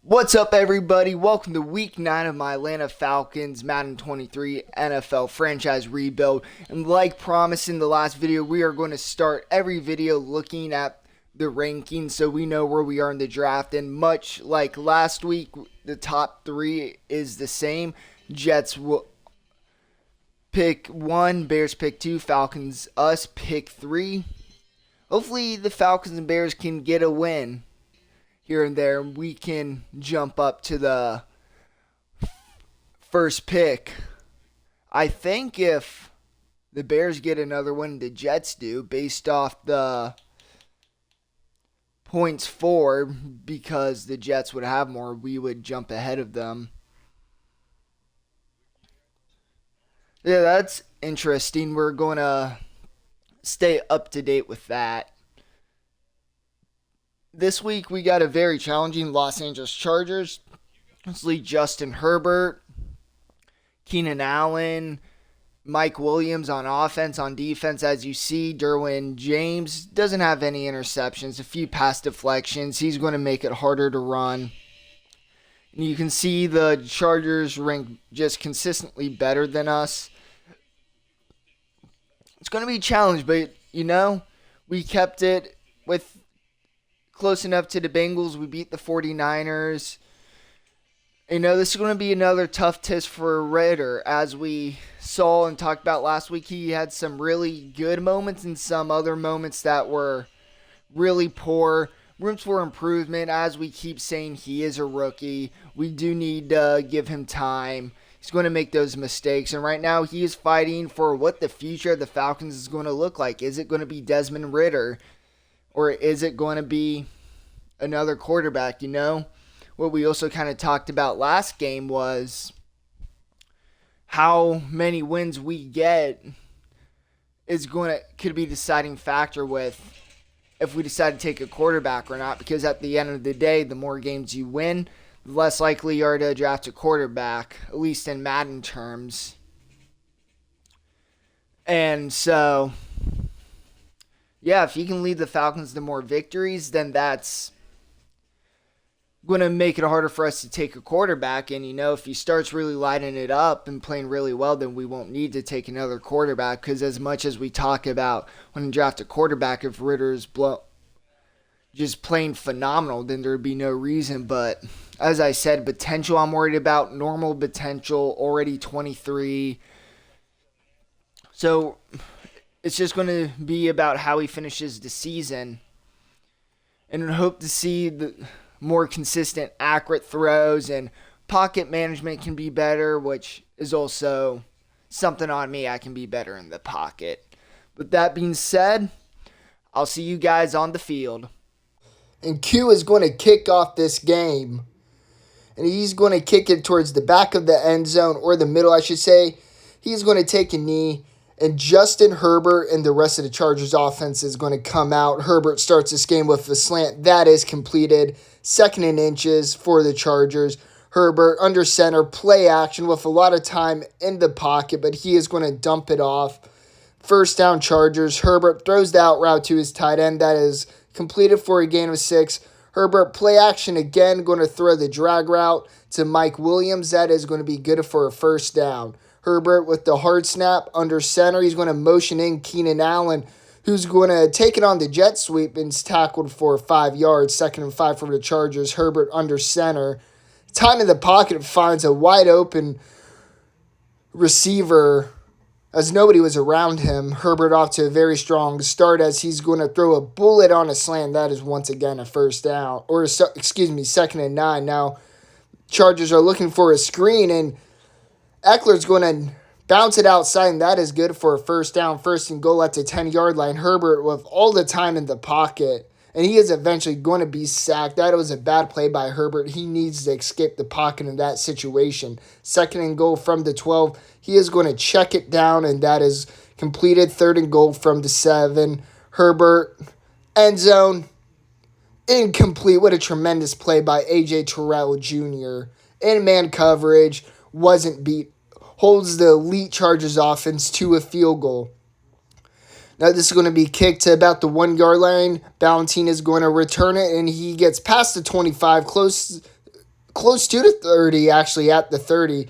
What's up, everybody? Welcome to Week 9 of my Atlanta Falcons Madden 23 NFL franchise rebuild. And like promised in the last video, we are going to start every video looking at the rankings so we know where we are in the draft. And much like last week, the top three is the same. Jets will pick 1, Bears pick 2, Falcons, us pick 3. Hopefully the Falcons and Bears can get a win here and there. We can jump up to the first pick. I think if the Bears get another one, the Jets do, based off the points for, because the Jets would have more, we would jump ahead of them. Yeah, that's interesting. We're going to stay up to date with that. This week we got a very challenging Los Angeles Chargers. Mostly Justin Herbert, Keenan Allen, Mike Williams on offense. On defense, as you see, Derwin James doesn't have any interceptions, a few pass deflections. He's going to make it harder to run. And you can see the Chargers rank just consistently better than us. It's going to be a challenge, but we kept it with close enough to the Bengals. We beat the 49ers. This is going to be another tough test for Ritter. As we saw and talked about last week, he had some really good moments and some other moments that were really poor. Rooms for improvement. As we keep saying, he is a rookie. We do need to give him time. He's going to make those mistakes. And right now, he is fighting for what the future of the Falcons is going to look like. Is it going to be Desmond Ritter? Or is it going to be another quarterback? What we also kind of talked about last game was how many wins we get could be a deciding factor with if we decide to take a quarterback or not. Because at the end of the day, the more games you win, the less likely you are to draft a quarterback, at least in Madden terms. And so, yeah, if he can lead the Falcons to more victories, then that's going to make it harder for us to take a quarterback. And, if he starts really lighting it up and playing really well, then we won't need to take another quarterback. Because as much as we talk about when you draft a quarterback, if Ritter's just playing phenomenal, then there would be no reason. But as I said, potential I'm worried about. Normal potential, already 23. So it's just going to be about how he finishes the season. And hope to see the more consistent, accurate throws, and pocket management can be better, which is also something on me. I can be better in the pocket. With that being said, I'll see you guys on the field. And Q is going to kick off this game. And he's going to kick it towards the back of the end zone, or the middle, I should say. He's going to take a knee. And Justin Herbert and the rest of the Chargers offense is going to come out. Herbert starts this game with a slant. That is completed. 2nd and inches for the Chargers. Herbert under center, play action with a lot of time in the pocket, but he is going to dump it off. 1st down Chargers. Herbert throws the out route to his tight end. That is completed for a gain of 6. Herbert play action again, going to throw the drag route to Mike Williams. That is going to be good for a 1st down. Herbert with the hard snap under center. He's going to motion in Keenan Allen, who's going to take it on the jet sweep and is tackled for 5 yards. 2nd and 5 for the Chargers. Herbert under center. Time in the pocket, finds a wide open receiver as nobody was around him. Herbert off to a very strong start as he's going to throw a bullet on a slant. That is once again a 1st down. 2nd and 9. Now, Chargers are looking for a screen, and Eckler's going to bounce it outside, and that is good for a 1st down, 1st and goal at the 10-yard line. Herbert with all the time in the pocket, and he is eventually going to be sacked. That was a bad play by Herbert. He needs to escape the pocket in that situation. 2nd and goal from the 12. He is going to check it down, and that is completed. 3rd and goal from the 7. Herbert, end zone, incomplete. What a tremendous play by A.J. Terrell Jr. In man coverage, wasn't beat. Holds the elite Chargers offense to a field goal. Now this is going to be kicked to about the 1 yard line. Valentin is going to return it, and he gets past the 25, close close to the 30, actually at the 30.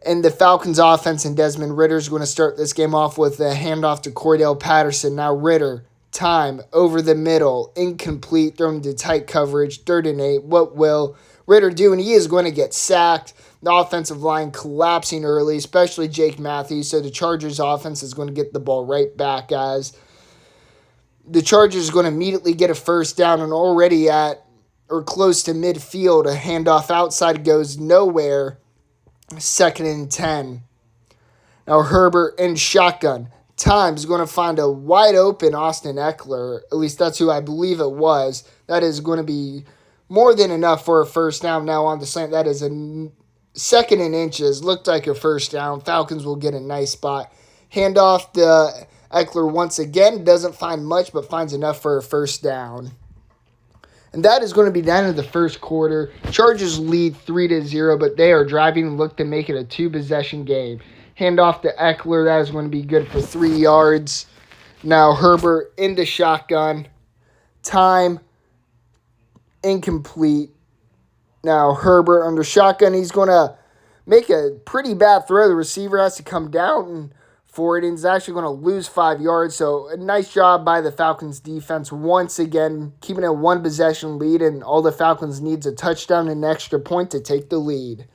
And the Falcons offense and Desmond Ridder is going to start this game off with a handoff to Cordell Patterson. Now Ridder, time, over the middle, incomplete, thrown into tight coverage, 3rd and 8. What will Ridder do? And he is going to get sacked. The offensive line collapsing early, especially Jake Matthews. So the Chargers offense is going to get the ball right back as the Chargers are going to immediately get a first down and already at or close to midfield. A handoff outside goes nowhere. 2nd and 10. Now Herbert in shotgun. Time's going to find a wide open Austin Eckler. At least that's who I believe it was. That is going to be more than enough for a first down. Now on the slant, that is a 2nd and inches. Looked like a first down. Falcons will get a nice spot. Handoff to Eckler once again. Doesn't find much, but finds enough for a first down. And that is going to be the end of the first quarter. Chargers lead 3-0, but they are driving and look to make it a 2-possession game. Handoff to Eckler. That is going to be good for 3 yards. Now Herbert into shotgun. Time incomplete. Now Herbert under shotgun. He's going to make a pretty bad throw. The receiver has to come down for it, and he's actually going to lose 5 yards. So a nice job by the Falcons defense once again, keeping a 1-possession lead, and all the Falcons needs a touchdown and an extra point to take the lead.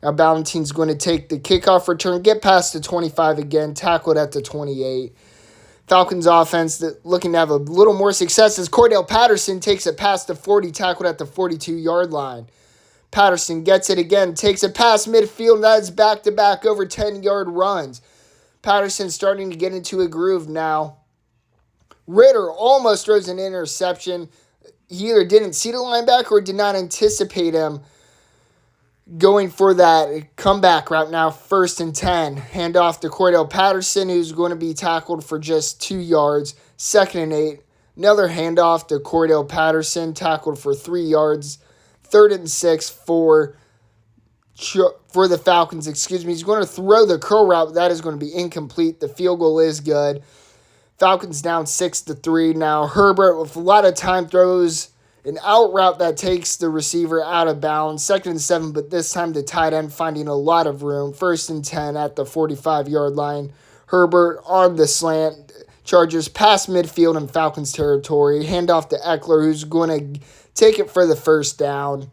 Now Ballantyne's going to take the kickoff return, get past the 25 again, tackled at the 28. Falcons offense looking to have a little more success as Cordell Patterson takes it past the 40, tackled at the 42-yard line. Patterson gets it again, takes it past midfield, and that is back-to-back over 10-yard runs. Patterson starting to get into a groove now. Ridder almost throws an interception. He either didn't see the linebacker or did not anticipate him going for that comeback route. Now 1st and 10. Handoff to Cordell Patterson, who's going to be tackled for just 2 yards. 2nd and 8. Another handoff to Cordell Patterson, tackled for 3 yards. 3rd and 6 for the Falcons, He's going to throw the curl route. That is going to be incomplete. The field goal is good. Falcons down 6-3. Now Herbert with a lot of time throws an out route that takes the receiver out of bounds. 2nd and 7, but this time the tight end finding a lot of room. 1st and 10 at the 45-yard line. Herbert on the slant. Chargers past midfield in Falcons territory. Handoff to Eckler, who's going to take it for the first down.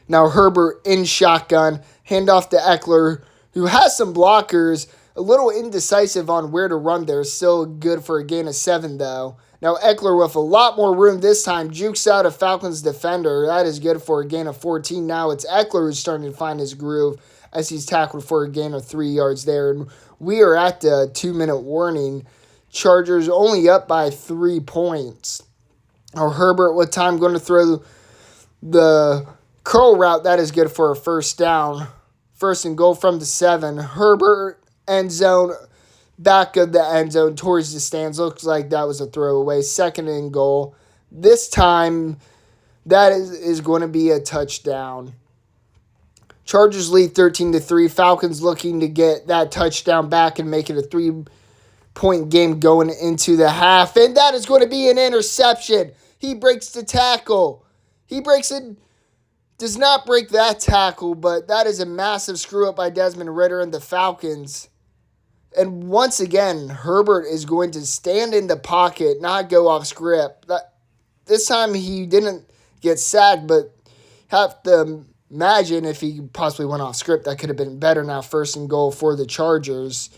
Now Herbert in shotgun, handoff to Eckler, who has some blockers, a little indecisive on where to run there. Still good for a gain of 7, though. Now Eckler with a lot more room this time, jukes out a Falcons defender. That is good for a gain of 14. Now it's Eckler who's starting to find his groove as he's tackled for a gain of 3 yards there. And we are at the 2-minute warning. Chargers only up by 3 points. Now Herbert with time going to throw the curl route. That is good for a first down. 1st and goal from the 7. Herbert, end zone, back of the end zone towards the stands. Looks like that was a throwaway. 2nd and goal. This time, that is going to be a touchdown. Chargers lead 13-3. Falcons looking to get that touchdown back and make it a 3-point game going into the half. And that is going to be an interception. He breaks the tackle. Does not break that tackle, but that is a massive screw-up by Desmond Ridder and the Falcons. And once again, Herbert is going to stand in the pocket, not go off script. This time he didn't get sacked, but have to imagine if he possibly went off script, that could have been better. Now 1st and goal for the Chargers.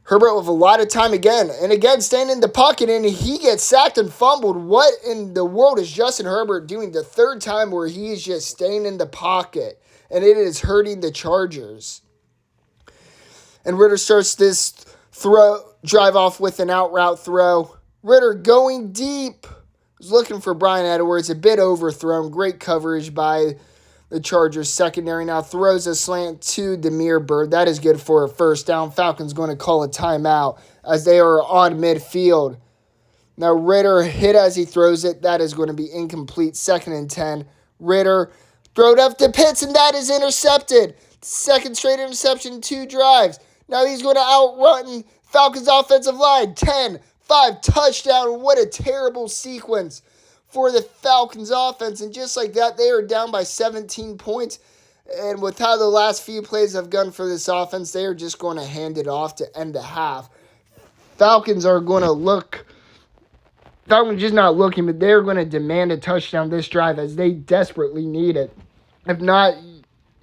Herbert with a lot of time again, and again staying in the pocket, and he gets sacked and fumbled. What in the world is Justin Herbert doing the 3rd time where he is just staying in the pocket, and it is hurting the Chargers? And Ridder starts this drive off with an out route throw. Ridder going deep. Was looking for Brian Edwards, a bit overthrown. Great coverage by the Chargers secondary. Now throws a slant to Demir Bird. That is good for a first down. Falcons going to call a timeout as they are on midfield. Now Ridder hit as he throws it. That is going to be incomplete. 2nd and 10. Ridder throwed up to Pitts, and that is intercepted. 2nd straight interception, 2 drives. Now he's going to outrun Falcons offensive line. 10-5 touchdown. What a terrible sequence for the Falcons offense. And just like that, they are down by 17 points. And with how the last few plays have gone for this offense, they are just going to hand it off to end the half. Falcons are going to look. Falcons just not looking, but they're going to demand a touchdown this drive as they desperately need it. If not,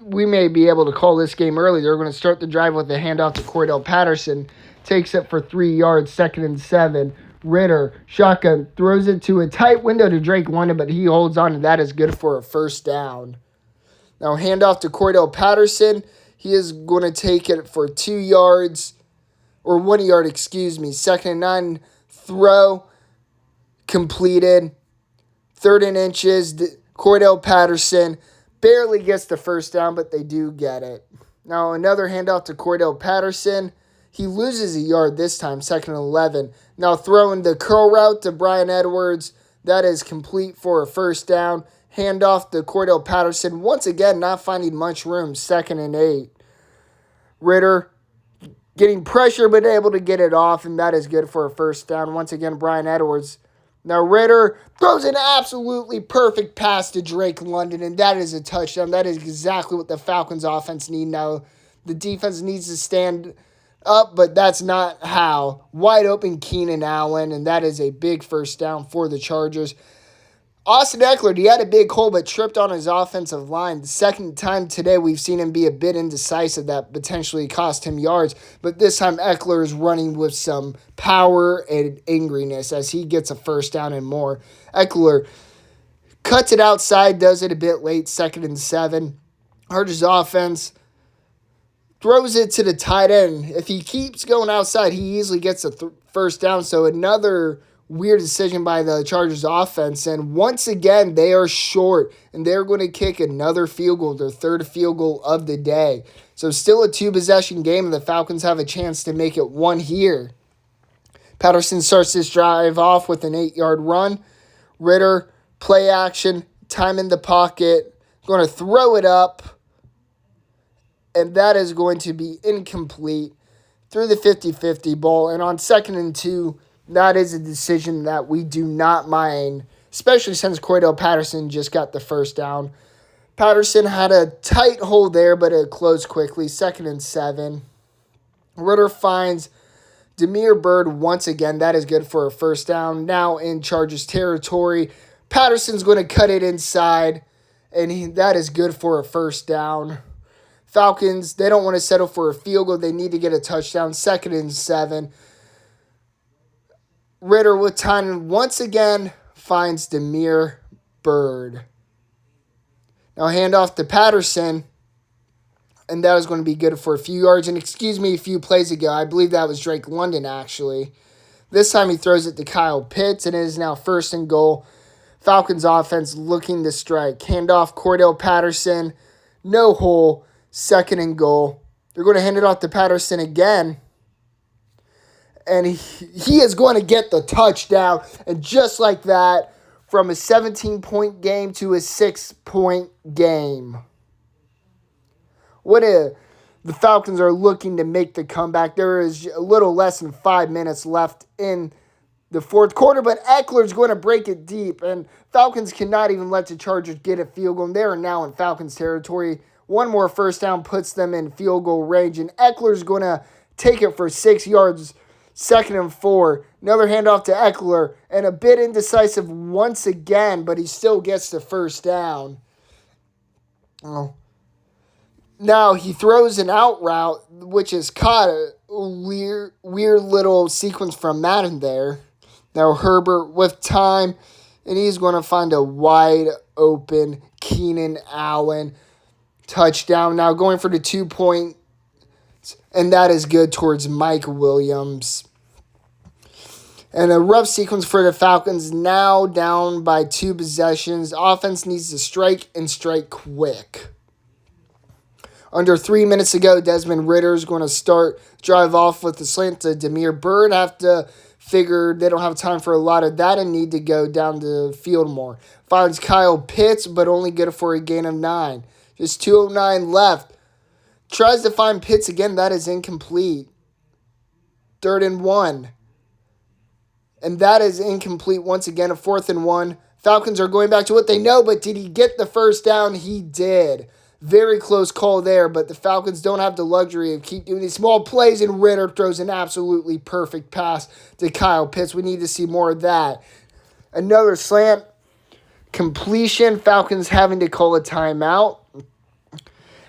we may be able to call this game early. They're going to start the drive with a handoff to Cordell Patterson. Takes it for 3 yards, 2nd and 7. Ritter, shotgun, throws it to a tight window to Drake London, but he holds on, and that is good for a first down. Now handoff to Cordell Patterson. He is going to take it for 2 yards, or 1 yard, 2nd and 9. Throw completed. 3rd and inches. Cordell Patterson barely gets the first down, but they do get it. Now another handoff to Cordell Patterson. He loses a yard this time, 2nd and 11. Now throwing the curl route to Bryan Edwards. That is complete for a first down. Handoff to Cordell Patterson. Once again, not finding much room, 2nd and 8. Ritter getting pressure, but able to get it off, and that is good for a first down. Once again, Bryan Edwards. Now Ritter throws an absolutely perfect pass to Drake London, and that is a touchdown. That is exactly what the Falcons offense need now. The defense needs to stand up, but that's not how. Wide open Keenan Allen, and that is a big first down for the Chargers. Austin Eckler, he had a big hole but tripped on his offensive line. The second time today we've seen him be a bit indecisive that potentially cost him yards. But this time Eckler is running with some power and angriness as he gets a first down and more. Eckler cuts it outside, does it a bit late, 2nd and 7. Chargers offense throws it to the tight end. If he keeps going outside, he easily gets a first down. So another weird decision by the Chargers offense. And once again, they are short, and they're going to kick another field goal, their 3rd field goal of the day. So still a 2-possession game, and the Falcons have a chance to make it 1 here. Patterson starts this drive off with an 8-yard run. Ritter, play action, time in the pocket, going to throw it up, and that is going to be incomplete through the 50-50 ball. And on 2nd and 2, that is a decision that we do not mind, especially since Cordell Patterson just got the first down. Patterson had a tight hole there, but it closed quickly. 2nd and 7. Ritter finds Damiere Byrd once again. That is good for a first down. Now in Chargers territory. Patterson's going to cut it inside, and that is good for a first down. Falcons, they don't want to settle for a field goal. They need to get a touchdown. 2nd and 7. Ritter with time once again finds Damiere Byrd. Now handoff to Patterson, and that is going to be good for a few yards. And a few plays ago, I believe that was Drake London actually. This time he throws it to Kyle Pitts, and it is now 1st and goal. Falcons offense looking to strike. Handoff Cordell Patterson, no hole, 2nd and goal. They're going to hand it off to Patterson again. And he is going to get the touchdown. And just like that, from a 17-point game to a 6-point game. The Falcons are looking to make the comeback. There is a little less than 5 minutes left in the 4th quarter, but Eckler's going to break it deep. And Falcons cannot even let the Chargers get a field goal. And they are now in Falcons territory. One more first down puts them in field goal range. And Eckler's going to take it for 6 yards. 2nd and 4. Another handoff to Eckler. And a bit indecisive once again, but he still gets the first down. Now he throws an out route, which is caught a weird little sequence from Madden there. Now Herbert with time, and he's going to find a wide open Keenan Allen touchdown. Now going for the 2-point, and that is good towards Mike Williams. And a rough sequence for the Falcons, now down by 2 possessions. Offense needs to strike and strike quick. Under 3 minutes ago, Desmond Ritter is going to drive off with the slant to Damiere Byrd. Have to figure they don't have time for a lot of that and need to go down the field more. Finds Kyle Pitts, but only good for a gain of 9. Just 2:09 left. Tries to find Pitts again. That is incomplete. 3rd and 1. And that is incomplete once again. A 4th and 1. Falcons are going back to what they know, but did he get the first down? He did. Very close call there, but the Falcons don't have the luxury of keep doing these small plays, and Ritter throws an absolutely perfect pass to Kyle Pitts. We need to see more of that. Another slant completion. Falcons having to call a timeout.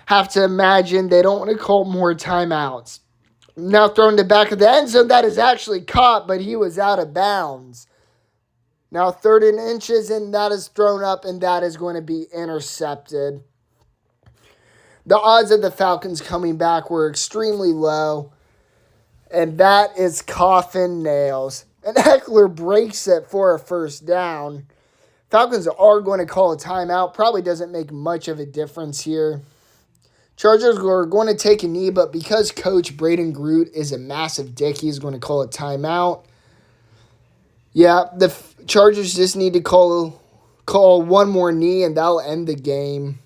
Have to imagine they don't want to call more timeouts. Now thrown to the back of the end zone. That is actually caught, but he was out of bounds. Now 3rd and inches, and that is thrown up, and that is going to be intercepted. The odds of the Falcons coming back were extremely low, and that is coffin nails. And Eckler breaks it for a first down. Falcons are going to call a timeout. Probably doesn't make much of a difference here. Chargers are going to take a knee, but because Coach Braden Groot is a massive dick, he's going to call a timeout. Yeah, the Chargers just need to call one more knee, and that'll end the game.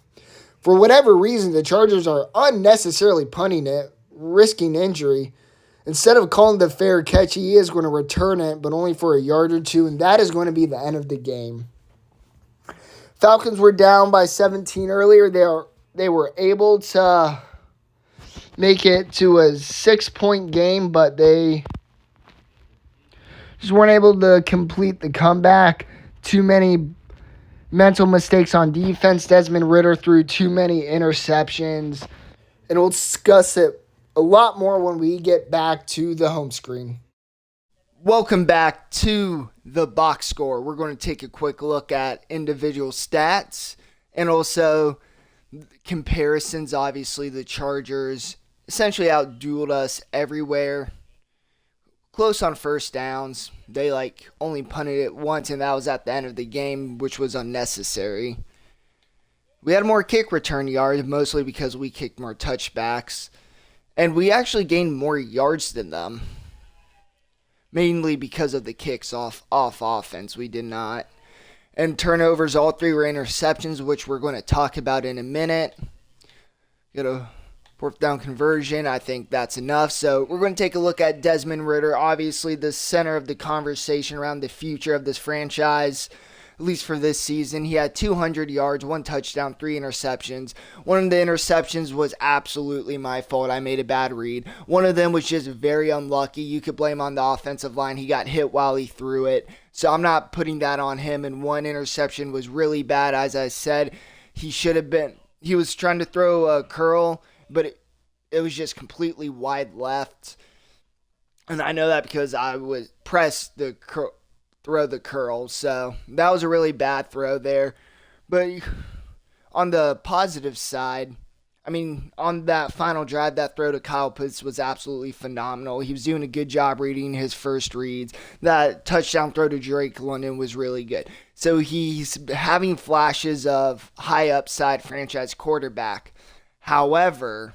For whatever reason, the Chargers are unnecessarily punting it, risking injury. Instead of calling the fair catch, he is going to return it, but only for a yard or two, and that is going to be the end of the game. Falcons were down by 17 earlier. They were able to make it to a 6-point game, but they just weren't able to complete the comeback. Too many mental mistakes on defense. Desmond Ritter threw too many interceptions. And we'll discuss it a lot more when we get back to the home screen. Welcome back to the box score. We're going to take a quick look at individual stats and also comparisons. Obviously, the Chargers essentially outdueled us everywhere. Close on first downs. They only punted it once, and that was at the end of the game, which was unnecessary. We had more kick return yards, mostly because we kicked more touchbacks. And we actually gained more yards than them. Mainly because of the kicks off offense. We did not. And turnovers, all 3 were interceptions, which we're going to talk about in a minute. Got a 4th down conversion. I think that's enough. So we're going to take a look at Desmond Ritter. Obviously the center of the conversation around the future of this franchise. At least for this season. He had 200 yards, 1 touchdown, 3 interceptions. One of the interceptions was absolutely my fault. I made a bad read. One of them was just very unlucky. You could blame on the offensive line. He got hit while he threw it. So I'm not putting that on him. And 1 interception was really bad. As I said, he was trying to throw a curl, but it was just completely wide left. And I know that because I was pressed the throw the curl. So that was a really bad throw there. But on the positive side, on that final drive, that throw to Kyle Pitts was absolutely phenomenal. He was doing a good job reading his first reads. That touchdown throw to Drake London was really good. So he's having flashes of high upside franchise quarterback. However,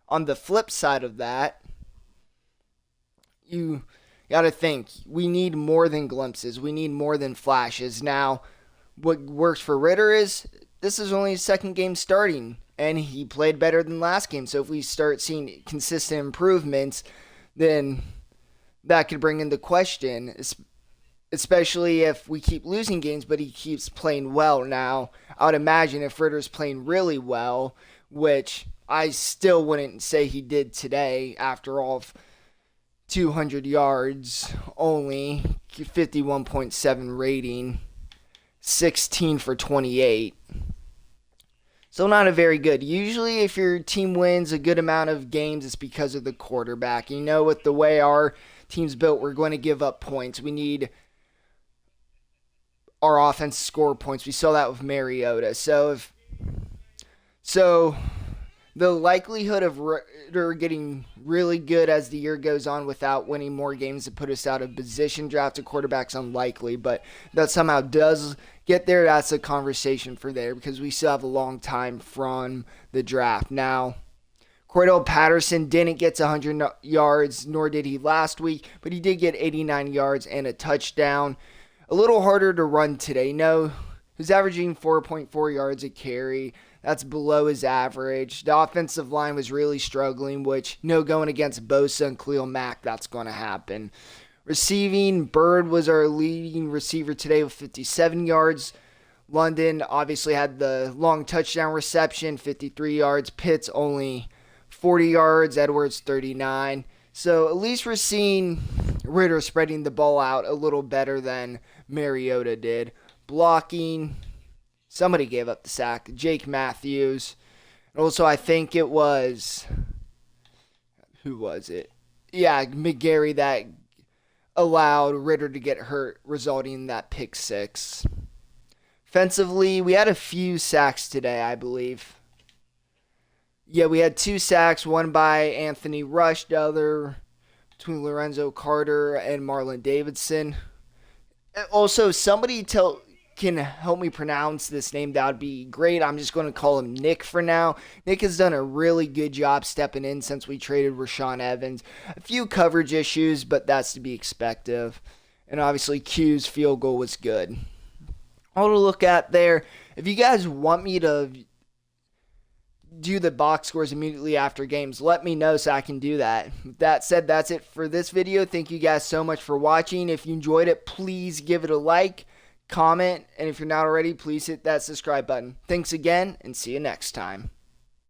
on the flip side of that, you got to think, we need more than glimpses. We need more than flashes. Now, what works for Ritter is this is only his 2nd game starting, and he played better than last game. So if we start seeing consistent improvements, then that could bring into question, especially if we keep losing games, but he keeps playing well. Now, I would imagine if Ritter's playing really well, which I still wouldn't say he did today after all of 200 yards only, 51.7 rating, 16 for 28. So not a very good. Usually if your team wins a good amount of games, it's because of the quarterback. You know, with the way our team's built, we're going to give up points. We need our offense to score points. We saw that with Mariota. So the likelihood of Ritter getting really good as the year goes on without winning more games to put us out of position drafted quarterback's unlikely, but that somehow does get there, that's a conversation for there because we still have a long time from the draft. Now, Cordell Patterson didn't get to 100 yards, nor did he last week, but he did get 89 yards and a touchdown. A little harder to run today. No, he's averaging 4.4 yards a carry. That's below his average. The offensive line was really struggling, which, going against Bosa and Khalil Mack, that's going to happen. Receiving, Bird was our leading receiver today with 57 yards. London obviously had the long touchdown reception, 53 yards. Pitts only 40 yards. Edwards 39. So at least we're seeing Ritter spreading the ball out a little better than Mariota did. Blocking, somebody gave up the sack. Jake Matthews. Also, I think it was, who was it? Yeah, McGarry that allowed Ritter to get hurt, resulting in that pick six. Offensively, we had a few sacks today, I believe. Yeah, we had 2 sacks, one by Anthony Rush, the other between Lorenzo Carter and Marlon Davidson. Also, somebody can help me pronounce this name. That would be great. I'm just going to call him Nick for now. Nick has done a really good job stepping in since we traded Rashaan Evans. A few coverage issues, but that's to be expected. And obviously, Q's field goal was good. All to look at there. If you guys want me to do the box scores immediately after games, let me know so I can do that. With that said, that's it for this video. Thank you guys so much for watching. If you enjoyed it, please give it a like, comment, and if you're not already, please hit that subscribe button. Thanks again, and see you next time.